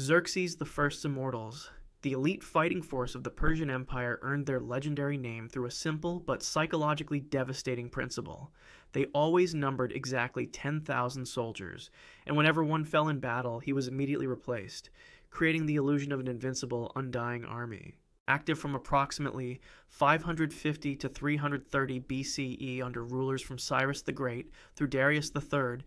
Xerxes the First's Immortals, the elite fighting force of the Persian Empire, earned their legendary name through a simple but psychologically devastating principle. They always numbered exactly 10,000 soldiers, and whenever one fell in battle, he was immediately replaced, creating the illusion of an invincible, undying army. Active from approximately 550 to 330 BCE under rulers from Cyrus the Great through Darius III,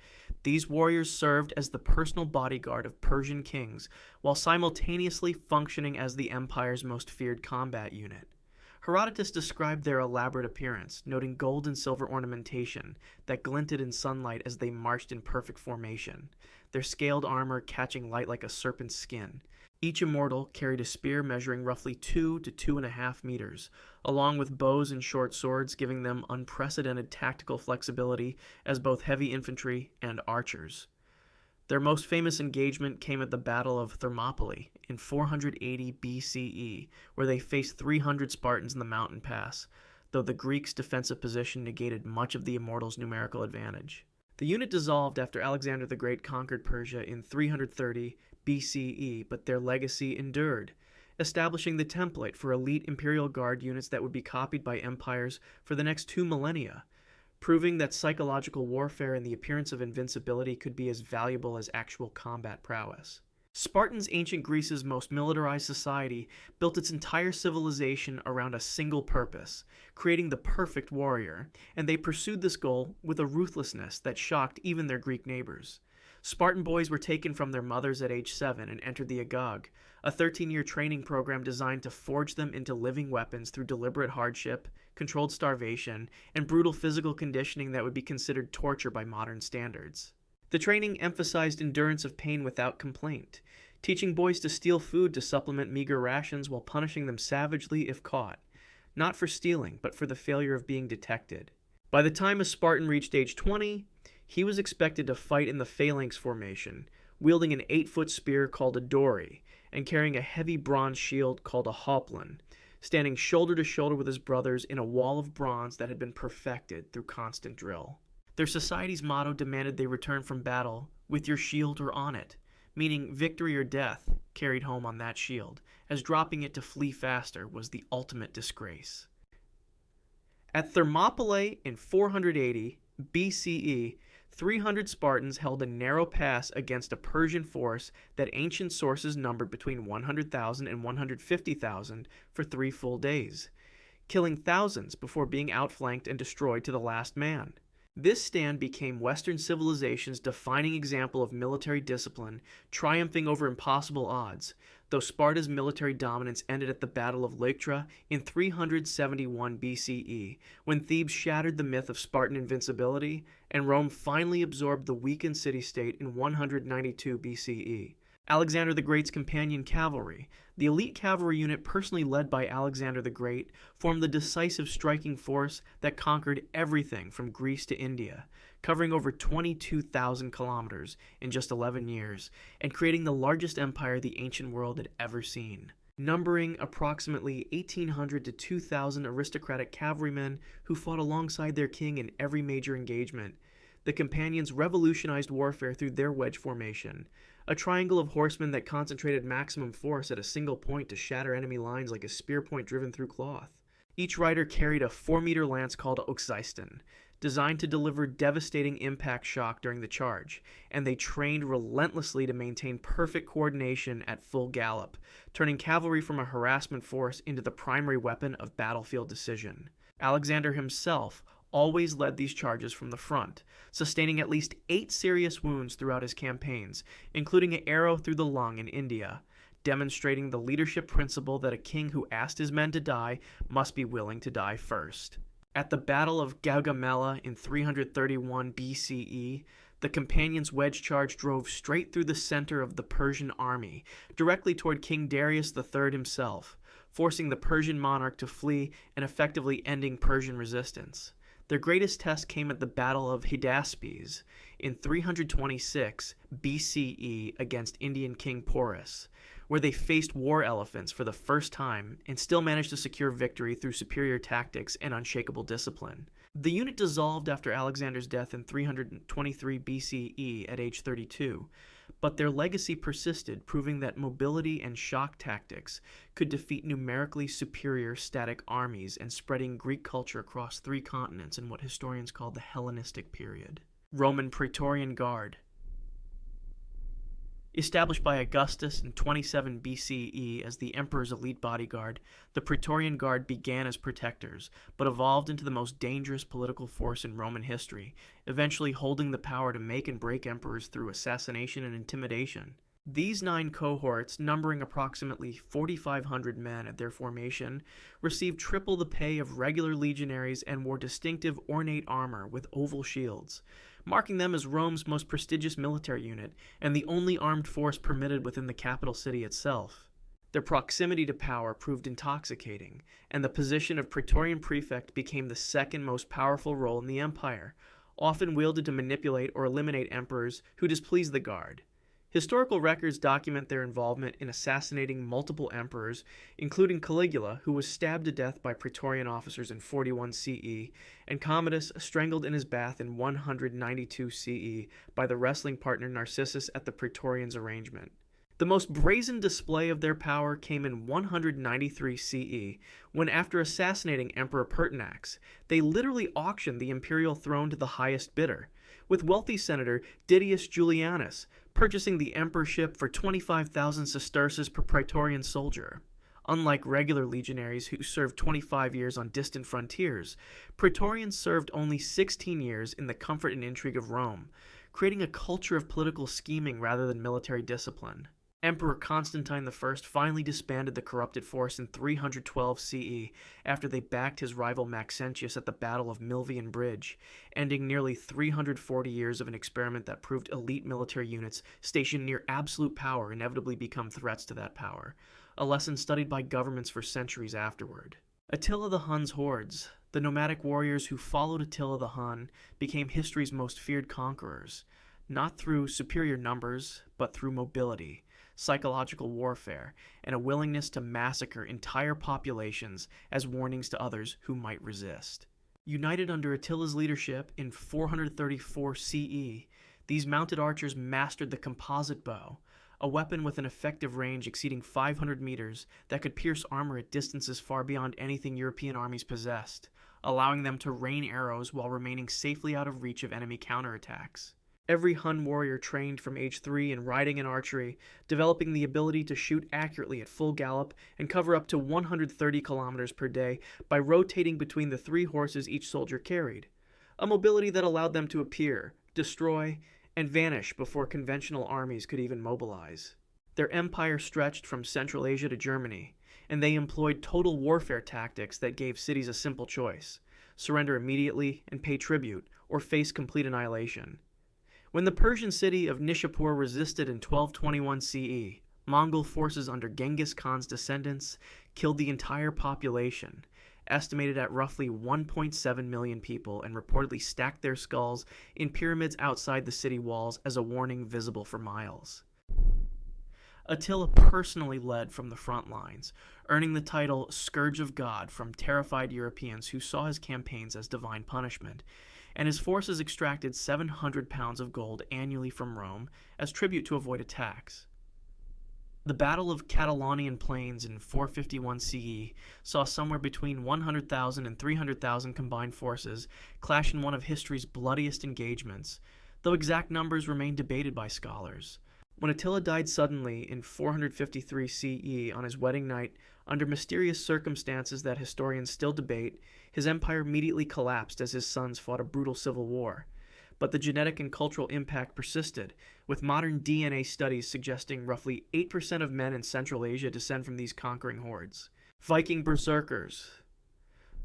these warriors served as the personal bodyguard of Persian kings while simultaneously functioning as the empire's most feared combat unit. Herodotus described their elaborate appearance, noting gold and silver ornamentation that glinted in sunlight as they marched in perfect formation, their scaled armor catching light like a serpent's skin. Each immortal carried a spear measuring roughly 2 to 2.5 meters, along with bows and short swords, giving them unprecedented tactical flexibility as both heavy infantry and archers. Their most famous engagement came at the Battle of Thermopylae in 480 BCE, where they faced 300 Spartans in the mountain pass, though the Greeks' defensive position negated much of the immortals' numerical advantage. The unit dissolved after Alexander the Great conquered Persia in 330 BCE, but their legacy endured, establishing the template for elite imperial guard units that would be copied by empires for the next 2 millennia, proving that psychological warfare and the appearance of invincibility could be as valuable as actual combat prowess. Spartans, ancient Greece's most militarized society, built its entire civilization around a single purpose, creating the perfect warrior, and they pursued this goal with a ruthlessness that shocked even their Greek neighbors. Spartan boys were taken from their mothers at age 7 and entered the Agog, a 13-year training program designed to forge them into living weapons through deliberate hardship, controlled starvation, and brutal physical conditioning that would be considered torture by modern standards. The training emphasized endurance of pain without complaint, teaching boys to steal food to supplement meager rations while punishing them savagely if caught, not for stealing, but for the failure of being detected. By the time a Spartan reached age 20, he was expected to fight in the phalanx formation, wielding an 8-foot spear called a dory, and carrying a heavy bronze shield called a hoplon, standing shoulder to shoulder with his brothers in a wall of bronze that had been perfected through constant drill. Their society's motto demanded they return from battle with your shield or on it, meaning victory or death carried home on that shield, as dropping it to flee faster was the ultimate disgrace. At Thermopylae in 480 BCE, 300 Spartans held a narrow pass against a Persian force that ancient sources numbered between 100,000 and 150,000 for 3 full days, killing thousands before being outflanked and destroyed to the last man. This stand became Western civilization's defining example of military discipline, triumphing over impossible odds, though Sparta's military dominance ended at the Battle of Leuctra in 371 BCE, when Thebes shattered the myth of Spartan invincibility, and Rome finally absorbed the weakened city-state in 192 BCE. Alexander the Great's companion cavalry, the elite cavalry unit personally led by Alexander the Great, formed the decisive striking force that conquered everything from Greece to India, covering over 22,000 kilometers in just 11 years, and creating the largest empire the ancient world had ever seen. Numbering approximately 1,800 to 2,000 aristocratic cavalrymen who fought alongside their king in every major engagement, the companions revolutionized warfare through their wedge formation, a triangle of horsemen that concentrated maximum force at a single point to shatter enemy lines like a spear point driven through cloth. Each rider carried a 4-meter lance called oxyston, designed to deliver devastating impact shock during the charge, and they trained relentlessly to maintain perfect coordination at full gallop, turning cavalry from a harassment force into the primary weapon of battlefield decision. Alexander himself always led these charges from the front, sustaining at least 8 serious wounds throughout his campaigns, including an arrow through the lung in India, demonstrating the leadership principle that a king who asked his men to die must be willing to die first. At the Battle of Gaugamela in 331 BCE, the companions' wedge charge drove straight through the center of the Persian army, directly toward King Darius III himself, forcing the Persian monarch to flee and effectively ending Persian resistance. Their greatest test came at the Battle of Hydaspes in 326 BCE against Indian King Porus, where they faced war elephants for the first time and still managed to secure victory through superior tactics and unshakable discipline. The unit dissolved after Alexander's death in 323 BCE at age 32, but their legacy persisted, proving that mobility and shock tactics could defeat numerically superior static armies and spreading Greek culture across 3 continents in what historians call the Hellenistic period. Roman Praetorian Guard. Established by Augustus in 27 BCE as the emperor's elite bodyguard, the Praetorian Guard began as protectors, but evolved into the most dangerous political force in Roman history, eventually holding the power to make and break emperors through assassination and intimidation. These 9 cohorts, numbering approximately 4,500 men at their formation, received triple the pay of regular legionaries and wore distinctive ornate armor with oval shields, marking them as Rome's most prestigious military unit and the only armed force permitted within the capital city itself. Their proximity to power proved intoxicating, and the position of Praetorian Prefect became the second most powerful role in the empire, often wielded to manipulate or eliminate emperors who displeased the Guard. Historical records document their involvement in assassinating multiple emperors, including Caligula, who was stabbed to death by Praetorian officers in 41 CE, and Commodus strangled in his bath in 192 CE by the wrestling partner Narcissus at the Praetorians' arrangement. The most brazen display of their power came in 193 CE, when after assassinating Emperor Pertinax, they literally auctioned the imperial throne to the highest bidder, with wealthy senator Didius Julianus purchasing the emperorship for 25,000 sesterces per Praetorian soldier. Unlike regular legionaries who served 25 years on distant frontiers, Praetorians served only 16 years in the comfort and intrigue of Rome, creating a culture of political scheming rather than military discipline. Emperor Constantine I finally disbanded the corrupted force in 312 CE after they backed his rival Maxentius at the Battle of Milvian Bridge, ending nearly 340 years of an experiment that proved elite military units stationed near absolute power inevitably become threats to that power, a lesson studied by governments for centuries afterward. Attila the Hun's hordes, the nomadic warriors who followed Attila the Hun, became history's most feared conquerors, not through superior numbers, but through mobility, psychological warfare, and a willingness to massacre entire populations as warnings to others who might resist. United under Attila's leadership in 434 CE, these mounted archers mastered the composite bow, a weapon with an effective range exceeding 500 meters that could pierce armor at distances far beyond anything European armies possessed, allowing them to rain arrows while remaining safely out of reach of enemy counterattacks. Every Hun warrior trained from age 3 in riding and archery, developing the ability to shoot accurately at full gallop and cover up to 130 kilometers per day by rotating between the 3 horses each soldier carried, a mobility that allowed them to appear, destroy, and vanish before conventional armies could even mobilize. Their empire stretched from Central Asia to Germany, and they employed total warfare tactics that gave cities a simple choice: surrender immediately and pay tribute, or face complete annihilation. When the Persian city of Nishapur resisted in 1221 CE, Mongol forces under Genghis Khan's descendants killed the entire population, estimated at roughly 1.7 million people, and reportedly stacked their skulls in pyramids outside the city walls as a warning visible for miles. Attila personally led from the front lines, earning the title Scourge of God from terrified Europeans who saw his campaigns as divine punishment, and his forces extracted 700 pounds of gold annually from Rome as tribute to avoid attacks. The Battle of Catalaunian Plains in 451 CE saw somewhere between 100,000 and 300,000 combined forces clash in one of history's bloodiest engagements, though exact numbers remain debated by scholars. When Attila died suddenly in 453 CE on his wedding night, under mysterious circumstances that historians still debate, his empire immediately collapsed as his sons fought a brutal civil war. But the genetic and cultural impact persisted, with modern DNA studies suggesting roughly 8% of men in Central Asia descend from these conquering hordes. Viking berserkers.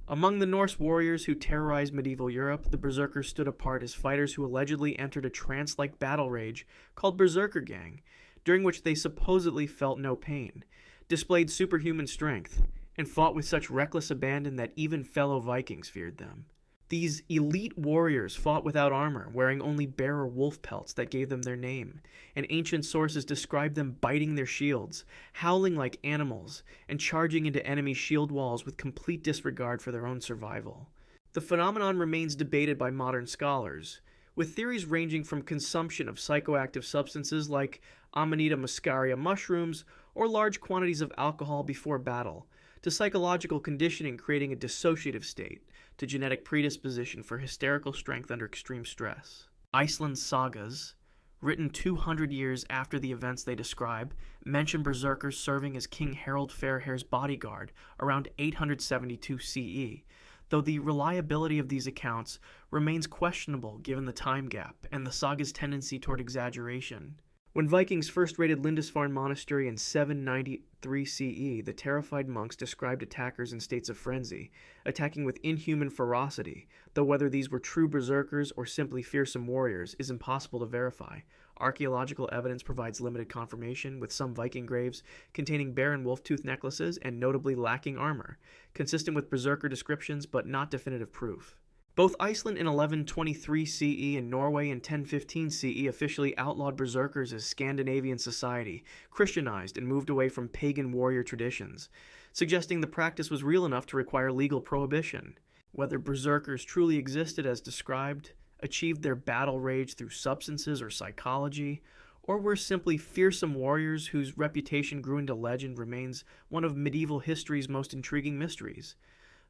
Among the Norse warriors who terrorized medieval Europe, the berserkers stood apart as fighters who allegedly entered a trance-like battle rage called Berserker Gang, during which they supposedly felt no pain, displayed superhuman strength, and fought with such reckless abandon that even fellow Vikings feared them. These elite warriors fought without armor, wearing only bear or wolf pelts that gave them their name, and ancient sources describe them biting their shields, howling like animals, and charging into enemy shield walls with complete disregard for their own survival. The phenomenon remains debated by modern scholars, with theories ranging from consumption of psychoactive substances like Amanita muscaria mushrooms or large quantities of alcohol before battle, to psychological conditioning creating a dissociative state, to genetic predisposition for hysterical strength under extreme stress. Iceland's sagas, written 200 years after the events they describe, mention berserkers serving as King Harald Fairhair's bodyguard around 872 CE, though the reliability of these accounts remains questionable given the time gap and the saga's tendency toward exaggeration. When Vikings first raided Lindisfarne Monastery in 793 CE, the terrified monks described attackers in states of frenzy, attacking with inhuman ferocity, though whether these were true berserkers or simply fearsome warriors is impossible to verify. Archaeological evidence provides limited confirmation, with some Viking graves containing bear and wolf-tooth necklaces and notably lacking armor, consistent with berserker descriptions but not definitive proof. Both Iceland in 1123 CE and Norway in 1015 CE officially outlawed berserkers as Scandinavian society, Christianized and moved away from pagan warrior traditions, suggesting the practice was real enough to require legal prohibition. Whether berserkers truly existed as described, achieved their battle rage through substances or psychology, or were simply fearsome warriors whose reputation grew into legend remains one of medieval history's most intriguing mysteries.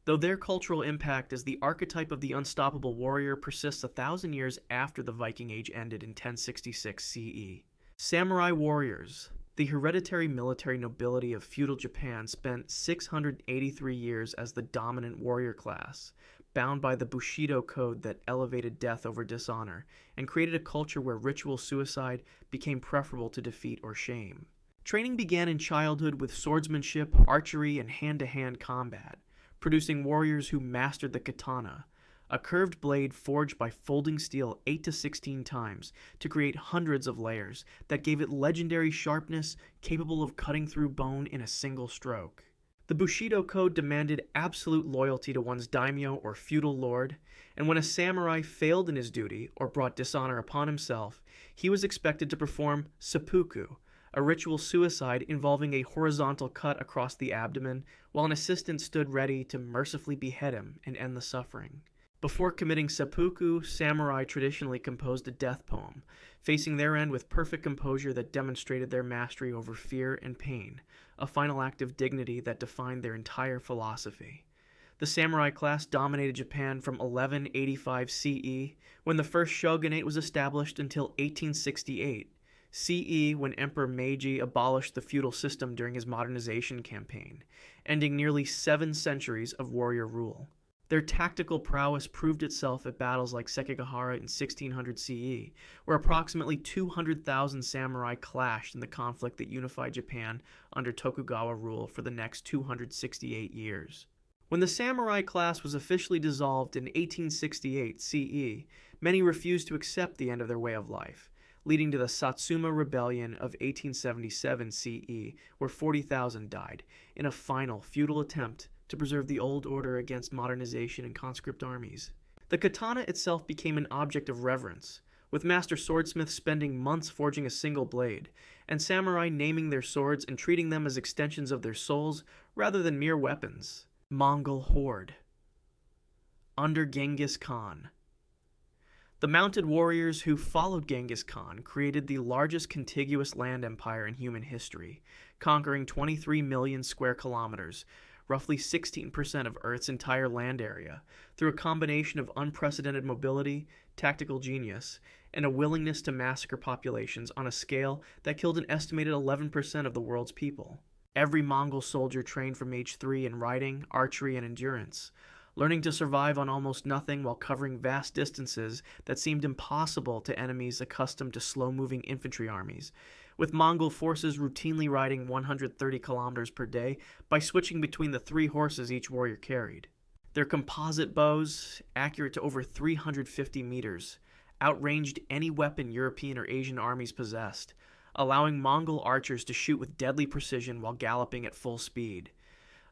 Though their cultural impact as the archetype of the unstoppable warrior persists 1,000 years after the Viking Age ended in 1066 CE. Samurai warriors, the hereditary military nobility of feudal Japan, spent 683 years as the dominant warrior class, bound by the Bushido code that elevated death over dishonor, and created a culture where ritual suicide became preferable to defeat or shame. Training began in childhood with swordsmanship, archery, and hand-to-hand combat, producing warriors who mastered the katana, a curved blade forged by folding steel 8 to 16 times to create hundreds of layers that gave it legendary sharpness capable of cutting through bone in a single stroke. The Bushido code demanded absolute loyalty to one's daimyo or feudal lord, and when a samurai failed in his duty or brought dishonor upon himself, he was expected to perform seppuku, a ritual suicide involving a horizontal cut across the abdomen, while an assistant stood ready to mercifully behead him and end the suffering. Before committing seppuku, samurai traditionally composed a death poem, facing their end with perfect composure that demonstrated their mastery over fear and pain, a final act of dignity that defined their entire philosophy. The samurai class dominated Japan from 1185 CE, when the first shogunate was established, until 1868. CE, when Emperor Meiji abolished the feudal system during his modernization campaign, ending nearly 7 centuries of warrior rule. Their tactical prowess proved itself at battles like Sekigahara in 1600 CE, where approximately 200,000 samurai clashed in the conflict that unified Japan under Tokugawa rule for the next 268 years. When the samurai class was officially dissolved in 1868 CE, many refused to accept the end of their way of life, leading to the Satsuma Rebellion of 1877 CE, where 40,000 died, in a final, futile attempt to preserve the old order against modernization and conscript armies. The katana itself became an object of reverence, with master swordsmiths spending months forging a single blade, and samurai naming their swords and treating them as extensions of their souls rather than mere weapons. Mongol Horde. Under Genghis Khan. The mounted warriors who followed Genghis Khan created the largest contiguous land empire in human history, conquering 23 million square kilometers, roughly 16% of Earth's entire land area, through a combination of unprecedented mobility, tactical genius, and a willingness to massacre populations on a scale that killed an estimated 11% of the world's people. Every Mongol soldier trained from age 3 in riding, archery, and endurance, learning to survive on almost nothing while covering vast distances that seemed impossible to enemies accustomed to slow-moving infantry armies, with Mongol forces routinely riding 130 kilometers per day by switching between the 3 horses each warrior carried. Their composite bows, accurate to over 350 meters, outranged any weapon European or Asian armies possessed, allowing Mongol archers to shoot with deadly precision while galloping at full speed,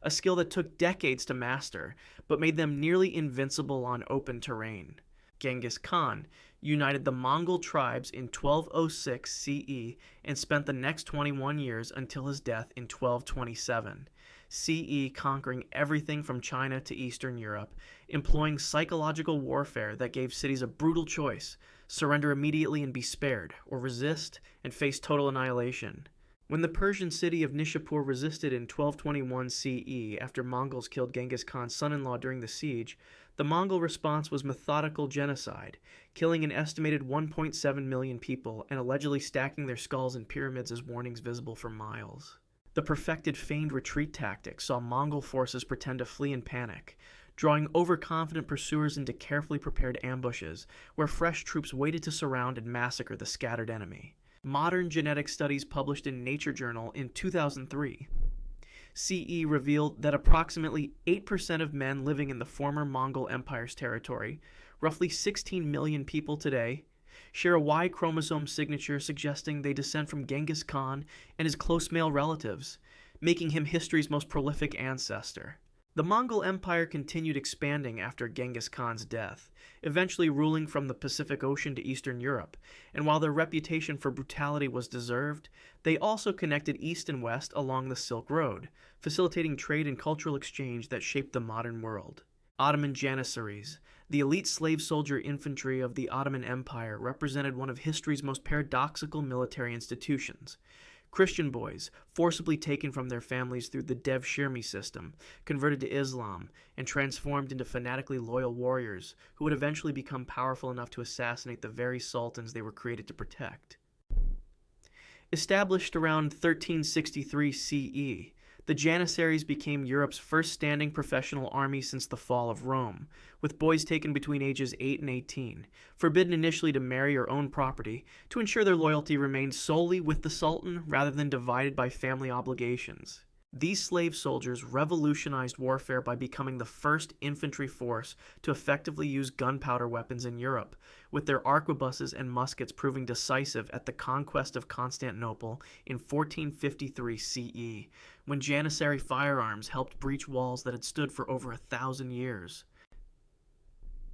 a skill that took decades to master, but made them nearly invincible on open terrain. Genghis Khan united the Mongol tribes in 1206 CE and spent the next 21 years until his death in 1227 CE, conquering everything from China to Eastern Europe, employing psychological warfare that gave cities a brutal choice surrender immediately and be spared, or resist and face total annihilation. When the Persian city of Nishapur resisted in 1221 CE after Mongols killed Genghis Khan's son-in-law during the siege, the Mongol response was methodical genocide, killing an estimated 1.7 million people and allegedly stacking their skulls in pyramids as warnings visible for miles. The perfected feigned retreat tactic saw Mongol forces pretend to flee in panic, drawing overconfident pursuers into carefully prepared ambushes where fresh troops waited to surround and massacre the scattered enemy. Modern genetic studies published in Nature Journal in 2003 CE revealed that approximately 8% of men living in the former Mongol Empire's territory, roughly 16 million people today, share a Y chromosome signature suggesting they descend from Genghis Khan and his close male relatives, making him history's most prolific ancestor. The Mongol Empire continued expanding after Genghis Khan's death, eventually ruling from the Pacific Ocean to Eastern Europe, and while their reputation for brutality was deserved, they also connected east and west along the Silk Road, facilitating trade and cultural exchange that shaped the modern world. Ottoman Janissaries, the elite slave soldier infantry of the Ottoman Empire, represented one of history's most paradoxical military institutions. Christian boys, forcibly taken from their families through the Dev-Shirmi system, converted to Islam, and transformed into fanatically loyal warriors who would eventually become powerful enough to assassinate the very sultans they were created to protect. Established around 1363 CE, the Janissaries became Europe's first standing professional army since the fall of Rome, with boys taken between ages 8 and 18, forbidden initially to marry or own property, to ensure their loyalty remained solely with the Sultan rather than divided by family obligations. These slave soldiers revolutionized warfare by becoming the first infantry force to effectively use gunpowder weapons in Europe, with their arquebuses and muskets proving decisive at the conquest of Constantinople in 1453 CE, when Janissary firearms helped breach walls that had stood for over 1,000 years.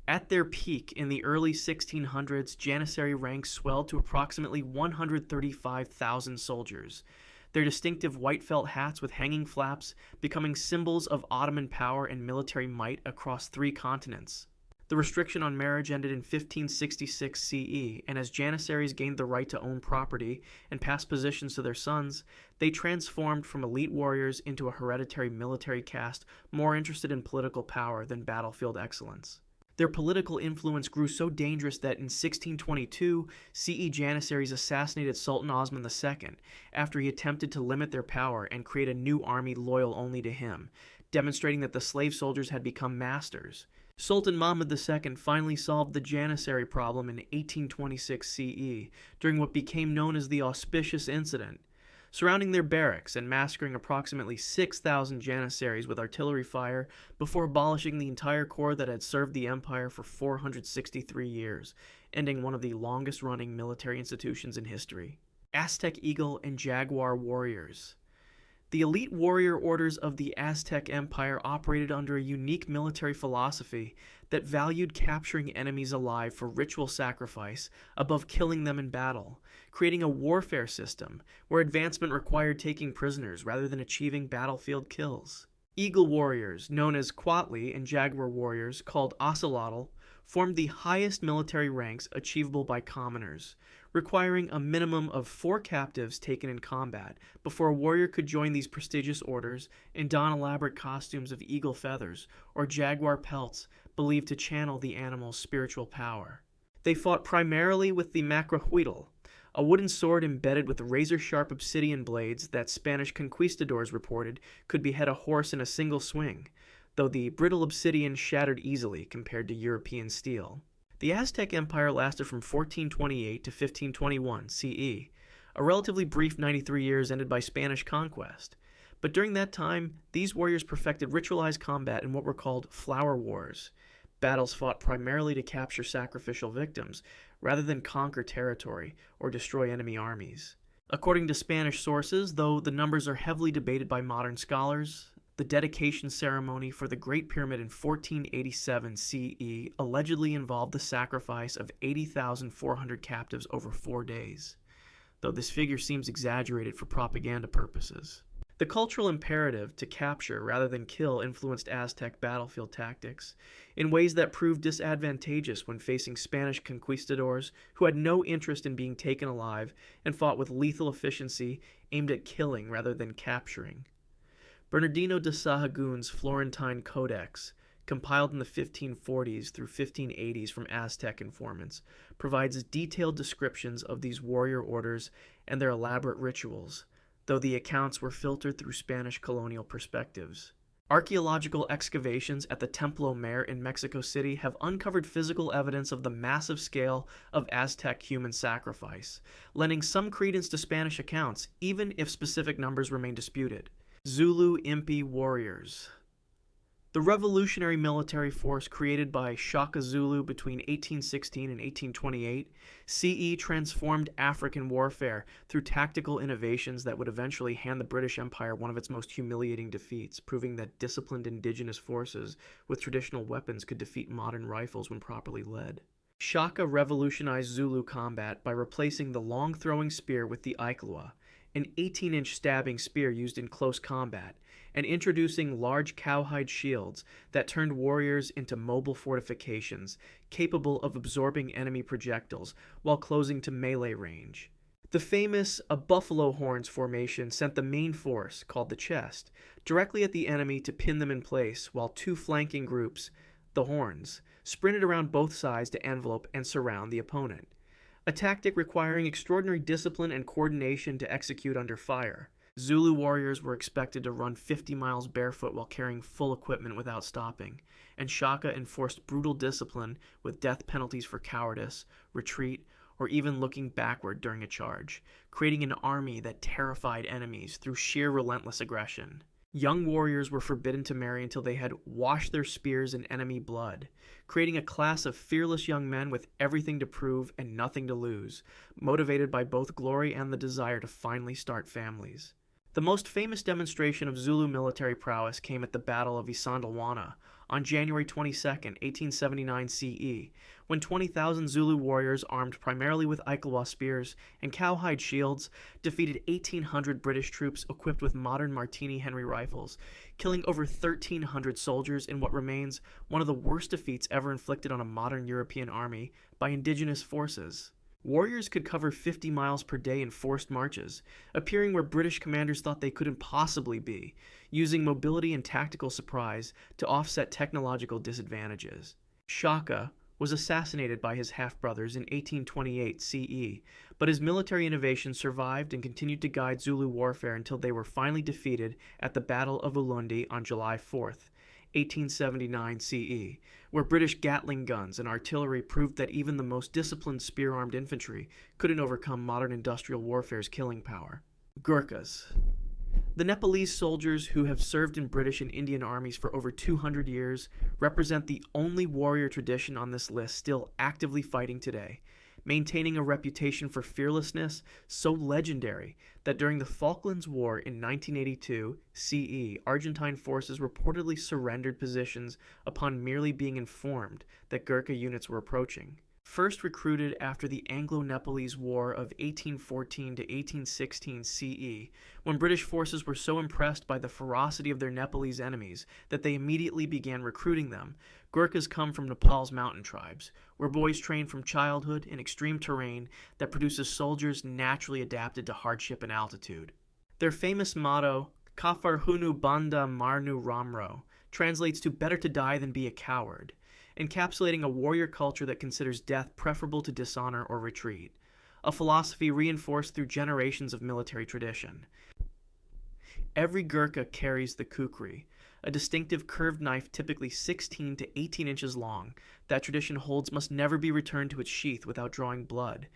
At their peak in the early 1600s, Janissary ranks swelled to approximately 135,000 soldiers, their distinctive white felt hats with hanging flaps becoming symbols of Ottoman power and military might across 3 continents. The restriction on marriage ended in 1566 CE, and as Janissaries gained the right to own property and pass positions to their sons, they transformed from elite warriors into a hereditary military caste more interested in political power than battlefield excellence. Their political influence grew so dangerous that in 1622, CE Janissaries assassinated Sultan Osman II after he attempted to limit their power and create a new army loyal only to him, demonstrating that the slave soldiers had become masters. Sultan Mahmud II finally solved the Janissary problem in 1826 CE during what became known as the Auspicious Incident, surrounding their barracks and massacring approximately 6,000 Janissaries with artillery fire before abolishing the entire corps that had served the empire for 463 years, ending one of the longest-running military institutions in history. Aztec Eagle and Jaguar Warriors. The elite warrior orders of the Aztec Empire operated under a unique military philosophy that valued capturing enemies alive for ritual sacrifice above killing them in battle, creating a warfare system where advancement required taking prisoners rather than achieving battlefield kills. Eagle warriors, known as Quatli, and Jaguar warriors, called Ocelotl, formed the highest military ranks achievable by commoners, requiring a minimum of 4 captives taken in combat before a warrior could join these prestigious orders and don elaborate costumes of eagle feathers or jaguar pelts believed to channel the animal's spiritual power. They fought primarily with the macrohuitl, a wooden sword embedded with razor-sharp obsidian blades that Spanish conquistadors reported could behead a horse in a single swing, though the brittle obsidian shattered easily compared to European steel. The Aztec Empire lasted from 1428 to 1521 CE, a relatively brief 93 years ended by Spanish conquest. But during that time, these warriors perfected ritualized combat in what were called flower wars, battles fought primarily to capture sacrificial victims, rather than conquer territory or destroy enemy armies. According to Spanish sources, though the numbers are heavily debated by modern scholars, the dedication ceremony for the Great Pyramid in 1487 CE allegedly involved the sacrifice of 80,400 captives over 4 days, though this figure seems exaggerated for propaganda purposes. The cultural imperative to capture rather than kill influenced Aztec battlefield tactics in ways that proved disadvantageous when facing Spanish conquistadors who had no interest in being taken alive and fought with lethal efficiency aimed at killing rather than capturing. Bernardino de Sahagun's Florentine Codex, compiled in the 1540s through 1580s from Aztec informants, provides detailed descriptions of these warrior orders and their elaborate rituals, though the accounts were filtered through Spanish colonial perspectives. Archaeological excavations at the Templo Mayor in Mexico City have uncovered physical evidence of the massive scale of Aztec human sacrifice, lending some credence to Spanish accounts, even if specific numbers remain disputed. Zulu Impi warriors. The revolutionary military force created by Shaka Zulu between 1816 and 1828, CE transformed African warfare through tactical innovations that would eventually hand the British Empire one of its most humiliating defeats, proving that disciplined indigenous forces with traditional weapons could defeat modern rifles when properly led. Shaka revolutionized Zulu combat by replacing the long-throwing spear with the Ikalwa, an 18-inch stabbing spear used in close combat, and introducing large cowhide shields that turned warriors into mobile fortifications capable of absorbing enemy projectiles while closing to melee range. The famous buffalo horns formation sent the main force, called the chest, directly at the enemy to pin them in place, while two flanking groups, the horns, sprinted around both sides to envelope and surround the opponent, a tactic requiring extraordinary discipline and coordination to execute under fire. Zulu warriors were expected to run 50 miles barefoot while carrying full equipment without stopping, and Shaka enforced brutal discipline with death penalties for cowardice, retreat, or even looking backward during a charge, creating an army that terrified enemies through sheer relentless aggression. Young warriors were forbidden to marry until they had washed their spears in enemy blood, creating a class of fearless young men with everything to prove and nothing to lose, motivated by both glory and the desire to finally start families. The most famous demonstration of Zulu military prowess came at the Battle of Isandlwana on January 22, 1879 CE, when 20,000 Zulu warriors armed primarily with Ikalwa spears and cowhide shields defeated 1,800 British troops equipped with modern Martini-Henry rifles, killing over 1,300 soldiers in what remains one of the worst defeats ever inflicted on a modern European army by indigenous forces. Warriors could cover 50 miles per day in forced marches, appearing where British commanders thought they couldn't possibly be, using mobility and tactical surprise to offset technological disadvantages. Shaka was assassinated by his half-brothers in 1828 CE, but his military innovations survived and continued to guide Zulu warfare until they were finally defeated at the Battle of Ulundi on July 4th, 1879 CE, where British Gatling guns and artillery proved that even the most disciplined spear-armed infantry couldn't overcome modern industrial warfare's killing power. Gurkhas. The Nepalese soldiers who have served in British and Indian armies for over 200 years represent the only warrior tradition on this list still actively fighting today, maintaining a reputation for fearlessness so legendary that during the Falklands War in 1982 CE, Argentine forces reportedly surrendered positions upon merely being informed that Gurkha units were approaching. First recruited after the Anglo-Nepalese War of 1814 to 1816 CE, when British forces were so impressed by the ferocity of their Nepalese enemies that they immediately began recruiting them, Gurkhas come from Nepal's mountain tribes, where boys train from childhood in extreme terrain that produces soldiers naturally adapted to hardship and altitude. Their famous motto, Kafar Hunu Banda Marnu Ramro, translates to better to die than be a coward, encapsulating a warrior culture that considers death preferable to dishonor or retreat, a philosophy reinforced through generations of military tradition. Every Gurkha carries the kukri, a distinctive curved knife typically 16 to 18 inches long that tradition holds must never be returned to its sheath without drawing blood,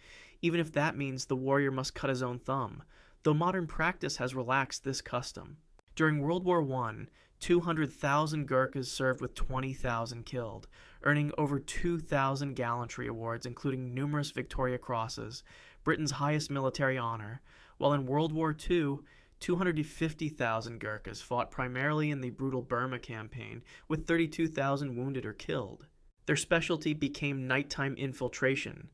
even if that means the warrior must cut his own thumb, though modern practice has relaxed this custom. During World War I, 200,000 Gurkhas served with 20,000 killed, earning over 2,000 gallantry awards including numerous Victoria Crosses, Britain's highest military honor, while in World War II, 250,000 Gurkhas fought primarily in the brutal Burma campaign, with 32,000 wounded or killed. Their specialty became nighttime infiltration,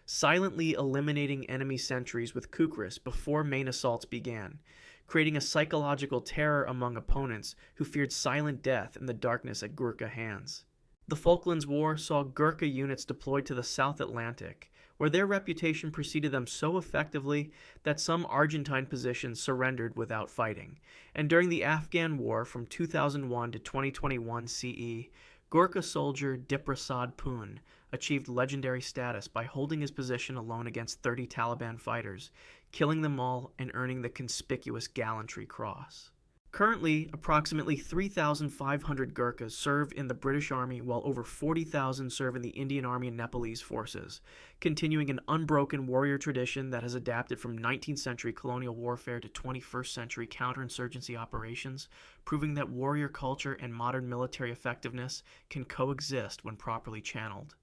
silently eliminating enemy sentries with kukris before main assaults began. creating a psychological terror among opponents who feared silent death in the darkness at Gurkha hands. The Falklands War saw Gurkha units deployed to the South Atlantic, where their reputation preceded them so effectively that some Argentine positions surrendered without fighting. And during the Afghan War from 2001 to 2021 CE, Gurkha soldier Diprasad Poon achieved legendary status by holding his position alone against 30 Taliban fighters, killing them all and earning the conspicuous Gallantry Cross. Currently, approximately 3,500 Gurkhas serve in the British Army, while over 40,000 serve in the Indian Army and Nepalese forces, continuing an unbroken warrior tradition that has adapted from 19th century colonial warfare to 21st century counterinsurgency operations, proving that warrior culture and modern military effectiveness can coexist when properly channeled.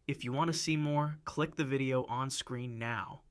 If you want to see more, click the video on screen now.